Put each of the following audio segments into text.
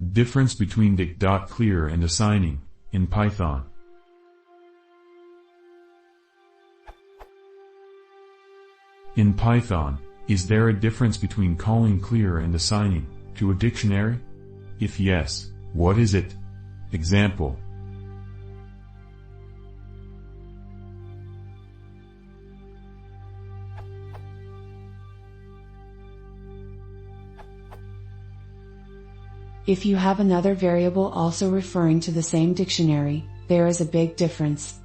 Difference between dict.clear and assigning, in Python. In Python, is there a difference between calling clear and assigning to a dictionary? If yes, what is it? Example. If you have another variable also referring to the same dictionary, there is a big difference.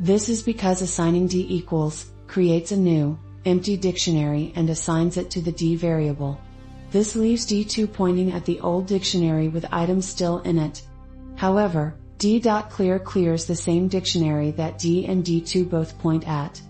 This is because assigning d equals creates a new, empty dictionary and assigns it to the d variable. This leaves d2 pointing at the old dictionary with items still in it. However, d.clear clears the same dictionary that d and d2 both point at.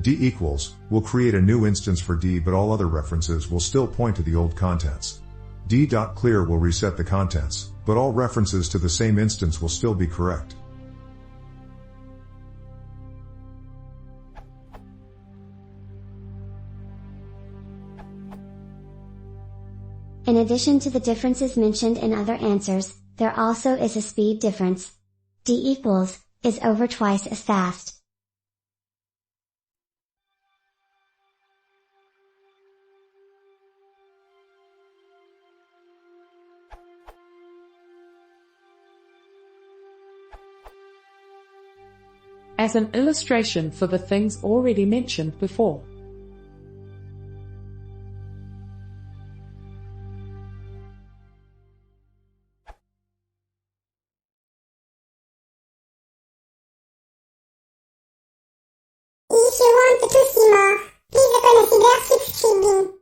D equals will create a new instance for D, but all other references will still point to the old contents. D.clear will reset the contents, but all references to the same instance will still be correct. In addition to the differences mentioned in other answers, there also is a speed difference. D equals is over twice as fast. As an illustration for the things already mentioned before. If you want to see more, please consider subscribing.